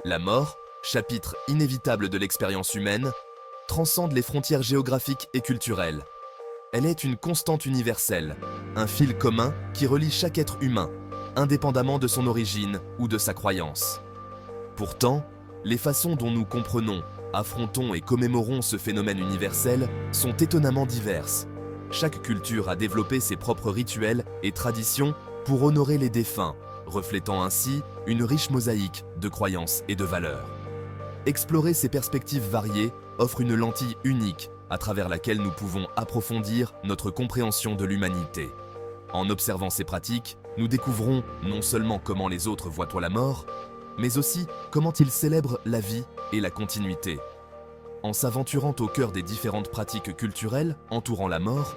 La mort, chapitre inévitable de l'expérience humaine, transcende les frontières géographiques et culturelles. Elle est une constante universelle, un fil commun qui relie chaque être humain, indépendamment de son origine ou de sa croyance. Pourtant, les façons dont nous comprenons, affrontons et commémorons ce phénomène universel sont étonnamment diverses. Chaque culture a développé ses propres rituels et traditions pour honorer les défunts, reflétant ainsi une riche mosaïque de croyances et de valeurs. Explorer ces perspectives variées offre une lentille unique à travers laquelle nous pouvons approfondir notre compréhension de l'humanité. En observant ces pratiques, nous découvrons non seulement comment les autres voient la mort, mais aussi comment ils célèbrent la vie et la continuité. En s'aventurant au cœur des différentes pratiques culturelles entourant la mort,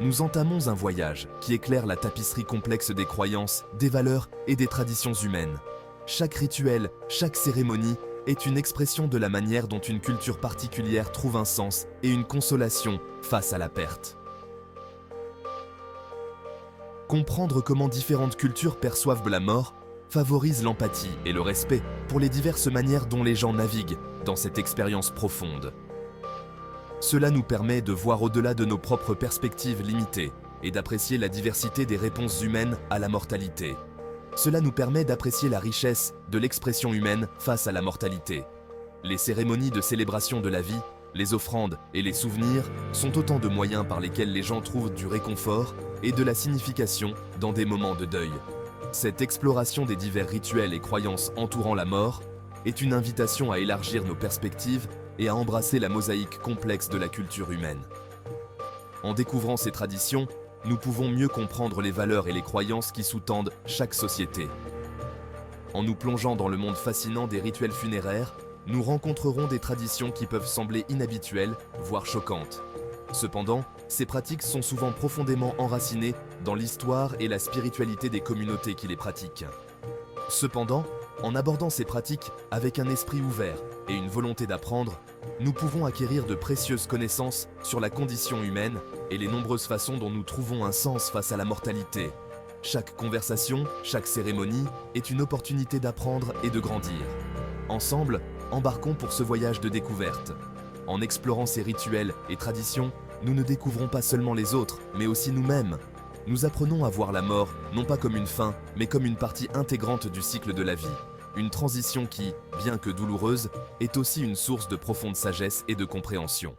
nous entamons un voyage qui éclaire la tapisserie complexe des croyances, des valeurs et des traditions humaines. Chaque rituel, chaque cérémonie est une expression de la manière dont une culture particulière trouve un sens et une consolation face à la perte. Comprendre comment différentes cultures perçoivent la mort favorise l'empathie et le respect pour les diverses manières dont les gens naviguent dans cette expérience profonde. Cela nous permet de voir au-delà de nos propres perspectives limitées et d'apprécier la diversité des réponses humaines à la mortalité. Cela nous permet d'apprécier la richesse de l'expression humaine face à la mortalité. Les cérémonies de célébration de la vie, les offrandes et les souvenirs sont autant de moyens par lesquels les gens trouvent du réconfort et de la signification dans des moments de deuil. Cette exploration des divers rituels et croyances entourant la mort est une invitation à élargir nos perspectives et à embrasser la mosaïque complexe de la culture humaine. En découvrant ces traditions, nous pouvons mieux comprendre les valeurs et les croyances qui sous-tendent chaque société. En nous plongeant dans le monde fascinant des rituels funéraires, nous rencontrerons des traditions qui peuvent sembler inhabituelles, voire choquantes. Cependant, ces pratiques sont souvent profondément enracinées dans l'histoire et la spiritualité des communautés qui les pratiquent. Cependant, en abordant ces pratiques avec un esprit ouvert et une volonté d'apprendre, nous pouvons acquérir de précieuses connaissances sur la condition humaine et les nombreuses façons dont nous trouvons un sens face à la mortalité. Chaque conversation, chaque cérémonie est une opportunité d'apprendre et de grandir. Ensemble, embarquons pour ce voyage de découverte. En explorant ces rituels et traditions, nous ne découvrons pas seulement les autres, mais aussi nous-mêmes. Nous apprenons à voir la mort, non pas comme une fin, mais comme une partie intégrante du cycle de la vie. Une transition qui, bien que douloureuse, est aussi une source de profonde sagesse et de compréhension.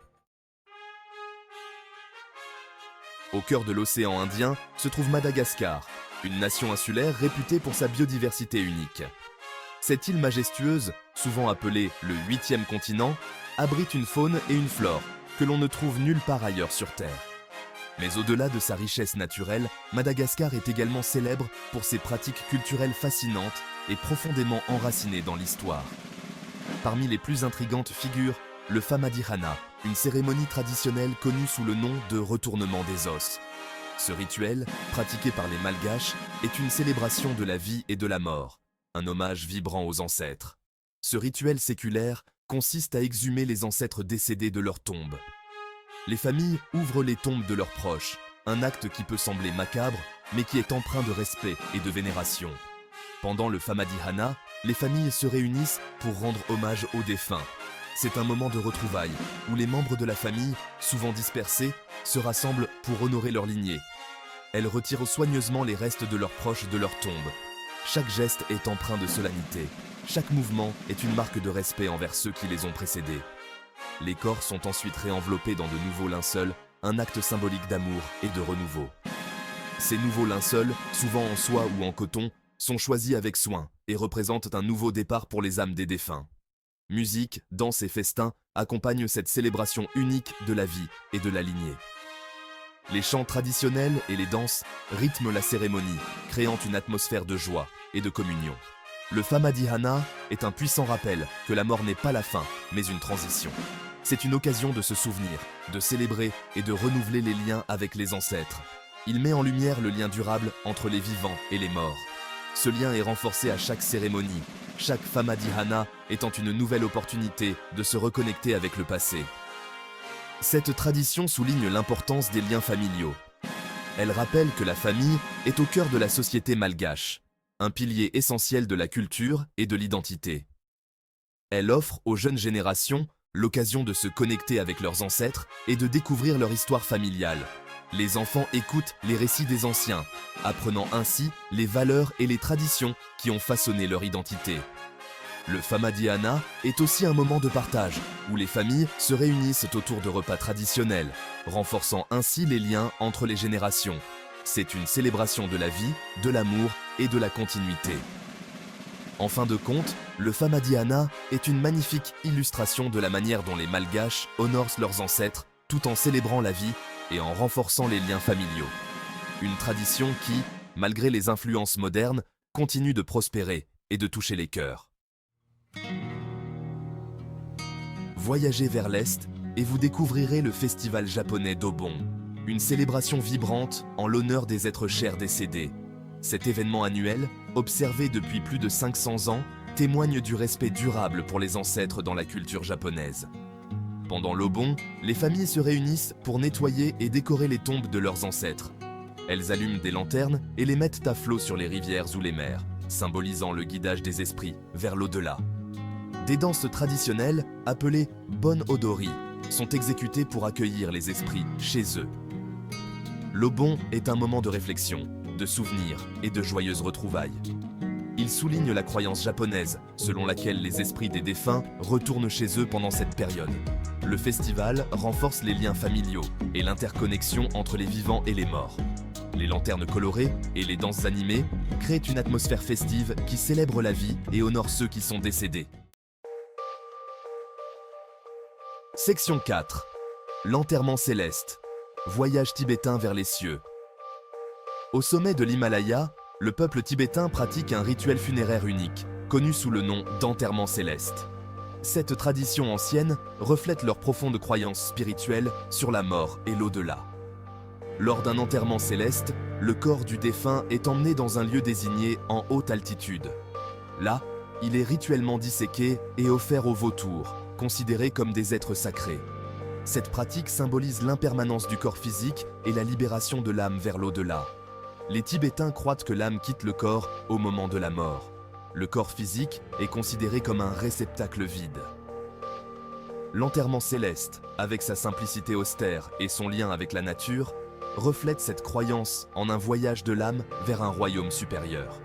Au cœur de l'océan Indien se trouve Madagascar, une nation insulaire réputée pour sa biodiversité unique. Cette île majestueuse, souvent appelée le 8e continent, abrite une faune et une flore que l'on ne trouve nulle part ailleurs sur Terre. Mais au-delà de sa richesse naturelle, Madagascar est également célèbre pour ses pratiques culturelles fascinantes et profondément enracinées dans l'histoire. Parmi les plus intrigantes figurent le Famadihana, une cérémonie traditionnelle connue sous le nom de retournement des os. Ce rituel, pratiqué par les Malgaches, est une célébration de la vie et de la mort, un hommage vibrant aux ancêtres. Ce rituel séculaire consiste à exhumer les ancêtres décédés de leur tombe. Les familles ouvrent les tombes de leurs proches, un acte qui peut sembler macabre, mais qui est empreint de respect et de vénération. Pendant le Famadihana, les familles se réunissent pour rendre hommage aux défunts. C'est un moment de retrouvailles, où les membres de la famille, souvent dispersés, se rassemblent pour honorer leur lignée. Elles retirent soigneusement les restes de leurs proches de leur tombe. Chaque geste est empreint de solennité. Chaque mouvement est une marque de respect envers ceux qui les ont précédés. Les corps sont ensuite réenveloppés dans de nouveaux linceuls, un acte symbolique d'amour et de renouveau. Ces nouveaux linceuls, souvent en soie ou en coton, sont choisis avec soin et représentent un nouveau départ pour les âmes des défunts. Musique, danse et festins accompagnent cette célébration unique de la vie et de la lignée. Les chants traditionnels et les danses rythment la cérémonie, créant une atmosphère de joie et de communion. Le Famadihana est un puissant rappel que la mort n'est pas la fin, mais une transition. C'est une occasion de se souvenir, de célébrer et de renouveler les liens avec les ancêtres. Il met en lumière le lien durable entre les vivants et les morts. Ce lien est renforcé à chaque cérémonie, chaque Famadihana étant une nouvelle opportunité de se reconnecter avec le passé. Cette tradition souligne l'importance des liens familiaux. Elle rappelle que la famille est au cœur de la société malgache, un pilier essentiel de la culture et de l'identité. Elle offre aux jeunes générations l'occasion de se connecter avec leurs ancêtres et de découvrir leur histoire familiale. Les enfants écoutent les récits des anciens, apprenant ainsi les valeurs et les traditions qui ont façonné leur identité. Le Famadiana est aussi un moment de partage, où les familles se réunissent autour de repas traditionnels, renforçant ainsi les liens entre les générations. C'est une célébration de la vie, de l'amour et de la continuité. En fin de compte, le Famadiana est une magnifique illustration de la manière dont les Malgaches honorent leurs ancêtres tout en célébrant la vie et en renforçant les liens familiaux. Une tradition qui, malgré les influences modernes, continue de prospérer et de toucher les cœurs. Voyagez vers l'Est et vous découvrirez le festival japonais d'Obon, une célébration vibrante en l'honneur des êtres chers décédés. Cet événement annuel, observé depuis plus de 500 ans, témoigne du respect durable pour les ancêtres dans la culture japonaise. Pendant l'Obon, les familles se réunissent pour nettoyer et décorer les tombes de leurs ancêtres. Elles allument des lanternes et les mettent à flot sur les rivières ou les mers, symbolisant le guidage des esprits vers l'au-delà. Des danses traditionnelles, appelées Bon Odori, sont exécutées pour accueillir les esprits chez eux. L'Obon est un moment de réflexion, de souvenirs et de joyeuses retrouvailles. Il souligne la croyance japonaise, selon laquelle les esprits des défunts retournent chez eux pendant cette période. Le festival renforce les liens familiaux et l'interconnexion entre les vivants et les morts. Les lanternes colorées et les danses animées créent une atmosphère festive qui célèbre la vie et honore ceux qui sont décédés. Section 4. L'enterrement céleste. Voyage tibétain vers les cieux. Au sommet de l'Himalaya, le peuple tibétain pratique un rituel funéraire unique, connu sous le nom d'enterrement céleste. Cette tradition ancienne reflète leur profonde croyance spirituelle sur la mort et l'au-delà. Lors d'un enterrement céleste, le corps du défunt est emmené dans un lieu désigné en haute altitude. Là, il est rituellement disséqué et offert aux vautours, considérés comme des êtres sacrés. Cette pratique symbolise l'impermanence du corps physique et la libération de l'âme vers l'au-delà. Les Tibétains croient que l'âme quitte le corps au moment de la mort. Le corps physique est considéré comme un réceptacle vide. L'enterrement céleste, avec sa simplicité austère et son lien avec la nature, reflète cette croyance en un voyage de l'âme vers un royaume supérieur.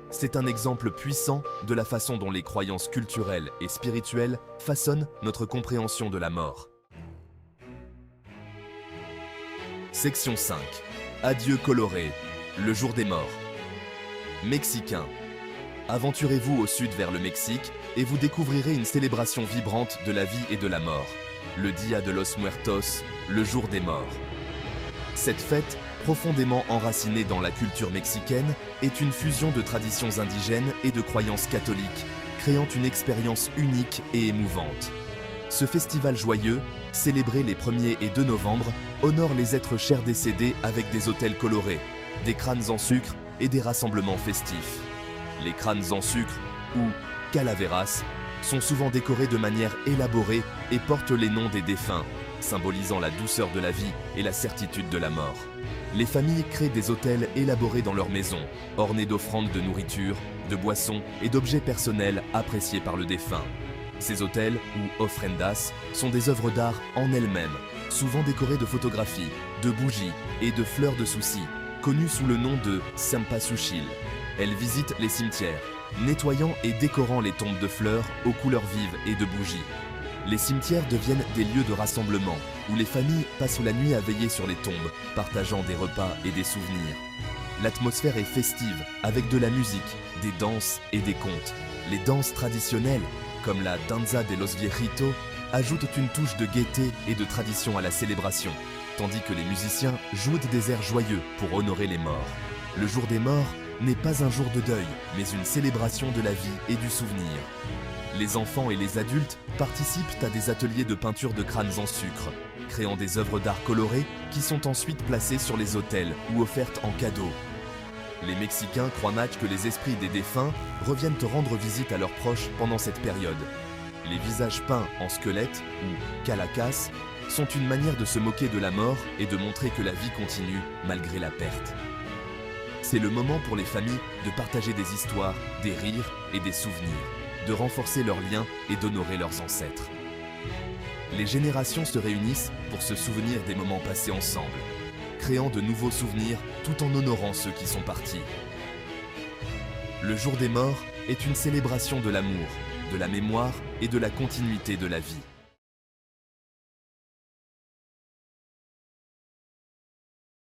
C'est un exemple puissant de la façon dont les croyances culturelles et spirituelles façonnent notre compréhension de la mort. Section 5. Adieu coloré, le jour des morts. Mexicain. Aventurez-vous au sud vers le Mexique et vous découvrirez une célébration vibrante de la vie et de la mort, le Dia de los Muertos, le jour des morts. Cette fête, profondément enracinée dans la culture mexicaine, est une fusion de traditions indigènes et de croyances catholiques, créant une expérience unique et émouvante. Ce festival joyeux, célébré les 1er et 2 novembre, honore les êtres chers décédés avec des autels colorés, des crânes en sucre et des rassemblements festifs. Les crânes en sucre, ou calaveras, sont souvent décorés de manière élaborée et portent les noms des défunts, symbolisant la douceur de la vie et la certitude de la mort. Les familles créent des autels élaborés dans leur maison, ornés d'offrandes de nourriture, de boissons et d'objets personnels appréciés par le défunt. Ces autels, ou ofrendas, sont des œuvres d'art en elles-mêmes, souvent décorées de photographies, de bougies et de fleurs de soucis, connues sous le nom de cempasúchil. Elles visitent les cimetières, nettoyant et décorant les tombes de fleurs aux couleurs vives et de bougies. Les cimetières deviennent des lieux de rassemblement, où les familles passent la nuit à veiller sur les tombes, partageant des repas et des souvenirs. L'atmosphère est festive, avec de la musique, des danses et des contes. Les danses traditionnelles, comme la Danza de los Viejitos, ajoutent une touche de gaieté et de tradition à la célébration, tandis que les musiciens jouent des airs joyeux pour honorer les morts. Le jour des morts n'est pas un jour de deuil, mais une célébration de la vie et du souvenir. Les enfants et les adultes participent à des ateliers de peinture de crânes en sucre, créant des œuvres d'art colorées qui sont ensuite placées sur les autels ou offertes en cadeau. Les Mexicains croient que les esprits des défunts reviennent rendre visite à leurs proches pendant cette période. Les visages peints en squelette, ou calacas, sont une manière de se moquer de la mort et de montrer que la vie continue malgré la perte. C'est le moment pour les familles de partager des histoires, des rires et des souvenirs. de renforcer leurs liens et d'honorer leurs ancêtres. Les générations se réunissent pour se souvenir des moments passés ensemble, créant de nouveaux souvenirs tout en honorant ceux qui sont partis. Le jour des morts est une célébration de l'amour, de la mémoire et de la continuité de la vie.